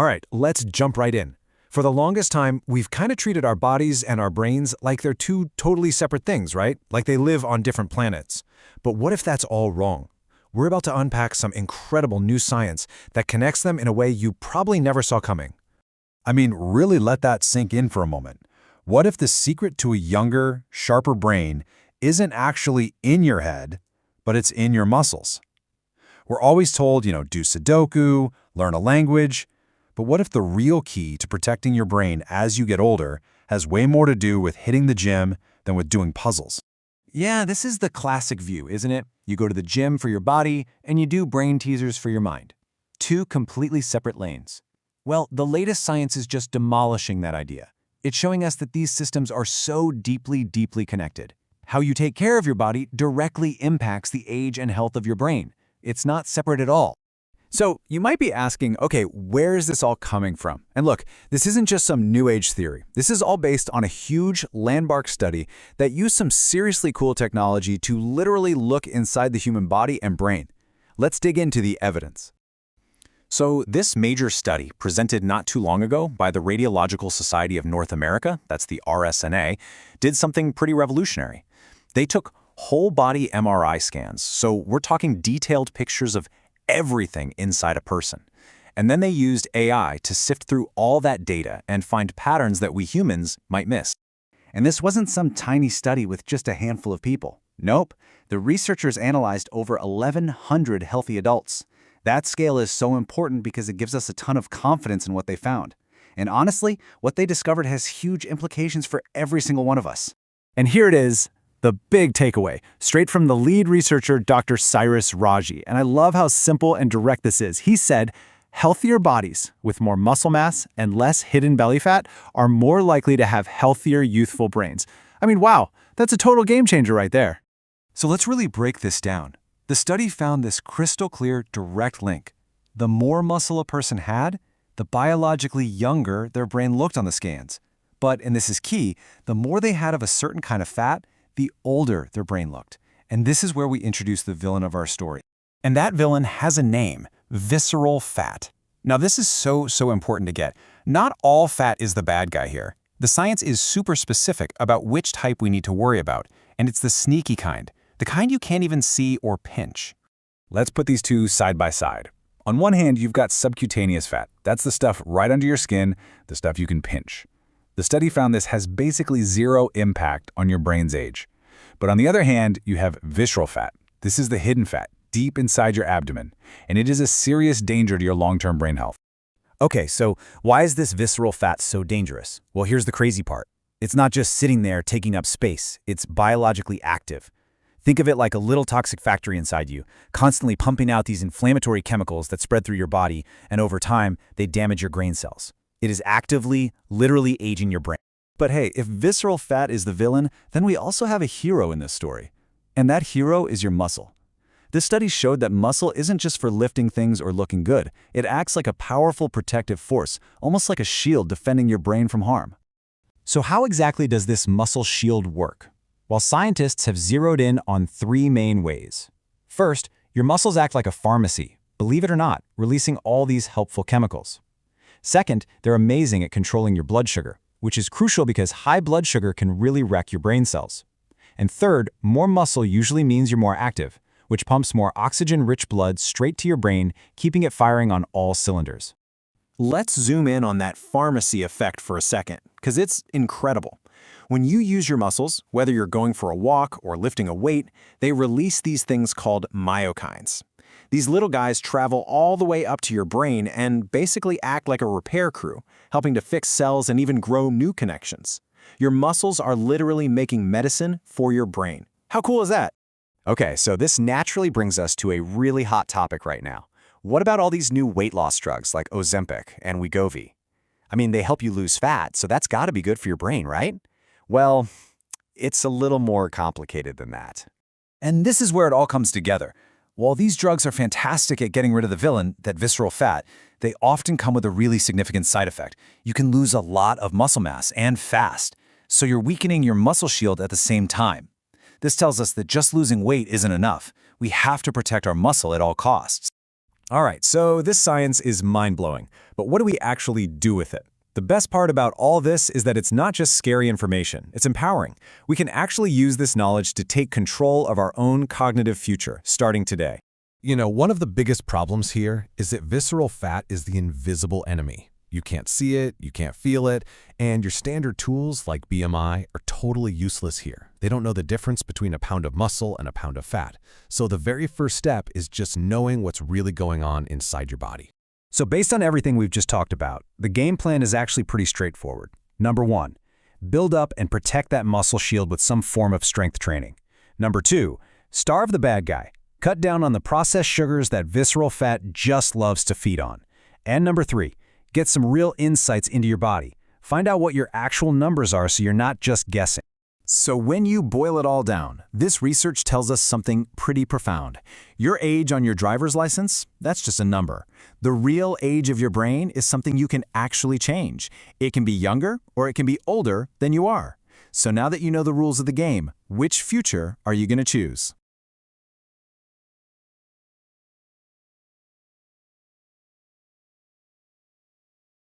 All right, let's jump right in. For the longest time, we've kind of treated our bodies and our brains like they're two totally separate things, right? Like they live on different planets. But what if that's all wrong? We're about to unpack some incredible new science that connects them in a way you probably never saw coming. I mean, really let that sink in for a moment. What if the secret to a younger, sharper brain isn't actually in your head, but it's in your muscles? We're always told, do Sudoku, learn a language. But what if the real key to protecting your brain as you get older has way more to do with hitting the gym than with doing puzzles? Yeah, this is the classic view, isn't it? You go to the gym for your body, and you do brain teasers for your mind. Two completely separate lanes. Well, the latest science is just demolishing that idea. It's showing us that these systems are so deeply, deeply connected. How you take care of your body directly impacts the age and health of your brain. It's not separate at all. So you might be asking, okay, where is this all coming from? And look, this isn't just some new age theory. This is all based on a huge landmark study that used some seriously cool technology to literally look inside the human body and brain. Let's dig into the evidence. So this major study, presented not too long ago by the Radiological Society of North America, that's the RSNA, did something pretty revolutionary. They took whole body MRI scans, so we're talking detailed pictures of everything inside a person. And then they used AI to sift through all that data and find patterns that we humans might miss. And this wasn't some tiny study with just a handful of people. Nope, the researchers analyzed over 1,100 healthy adults. That scale is so important because it gives us a ton of confidence in what they found. And honestly, what they discovered has huge implications for every single one of us. And here it is, the big takeaway, straight from the lead researcher, Dr. Cyrus Raji. And I love how simple and direct this is. He said, healthier bodies with more muscle mass and less hidden belly fat are more likely to have healthier, youthful brains. I mean, wow, that's a total game changer right there. So let's really break this down. The study found this crystal clear, direct link. The more muscle a person had, the biologically younger their brain looked on the scans. But, and this is key, the more they had of a certain kind of fat, the older their brain looked. And this is where we introduce the villain of our story. And that villain has a name, visceral fat. Now this is so important to get. Not all fat is the bad guy here. The science is super specific about which type we need to worry about, and it's the sneaky kind, the kind you can't even see or pinch. Let's put these two side by side. On one hand, you've got subcutaneous fat. That's the stuff right under your skin, the stuff you can pinch. The study found this has basically zero impact on your brain's age. But on the other hand, you have visceral fat. This is the hidden fat, deep inside your abdomen, and it is a serious danger to your long-term brain health. Okay, so why is this visceral fat so dangerous? Well, here's the crazy part. It's not just sitting there taking up space, it's biologically active. Think of it like a little toxic factory inside you, constantly pumping out these inflammatory chemicals that spread through your body, and over time, they damage your brain cells. It is actively, literally aging your brain. But hey, if visceral fat is the villain, then we also have a hero in this story. And that hero is your muscle. This study showed that muscle isn't just for lifting things or looking good. It acts like a powerful protective force, almost like a shield defending your brain from harm. So how exactly does this muscle shield work? Well, scientists have zeroed in on three main ways. First, your muscles act like a pharmacy, believe it or not, releasing all these helpful chemicals. Second, they're amazing at controlling your blood sugar, which is crucial because high blood sugar can really wreck your brain cells. And third, more muscle usually means you're more active, which pumps more oxygen-rich blood straight to your brain, keeping it firing on all cylinders. Let's zoom in on that pharmacy effect for a second, because it's incredible. When you use your muscles, whether you're going for a walk or lifting a weight, they release these things called myokines. These little guys travel all the way up to your brain and basically act like a repair crew, helping to fix cells and even grow new connections. Your muscles are literally making medicine for your brain. How cool is that? Okay, so this naturally brings us to a really hot topic right now. What about all these new weight loss drugs like Ozempic and Wegovy? I mean, they help you lose fat, so that's got to be good for your brain, right? Well, it's a little more complicated than that. And this is where it all comes together. While these drugs are fantastic at getting rid of the villain, that visceral fat, they often come with a really significant side effect. You can lose a lot of muscle mass and fast, so you're weakening your muscle shield at the same time. This tells us that just losing weight isn't enough. We have to protect our muscle at all costs. All right, so this science is mind-blowing, but what do we actually do with it? The best part about all this is that it's not just scary information, it's empowering. We can actually use this knowledge to take control of our own cognitive future, starting today. You know, one of the biggest problems here is that visceral fat is the invisible enemy. You can't see it, you can't feel it, and your standard tools like BMI are totally useless here. They don't know the difference between a pound of muscle and a pound of fat. So the very first step is just knowing what's really going on inside your body. So based on everything we've just talked about, the game plan is actually pretty straightforward. Number 1, build up and protect that muscle shield with some form of strength training. Number 2, starve the bad guy. Cut down on the processed sugars that visceral fat just loves to feed on. And number 3, get some real insights into your body. Find out what your actual numbers are so you're not just guessing. So when you boil it all down, this research tells us something pretty profound. Your age on your driver's license, that's just a number. The real age of your brain is something you can actually change. It can be younger or it can be older than you are. So now that you know the rules of the game, which future are you going to choose?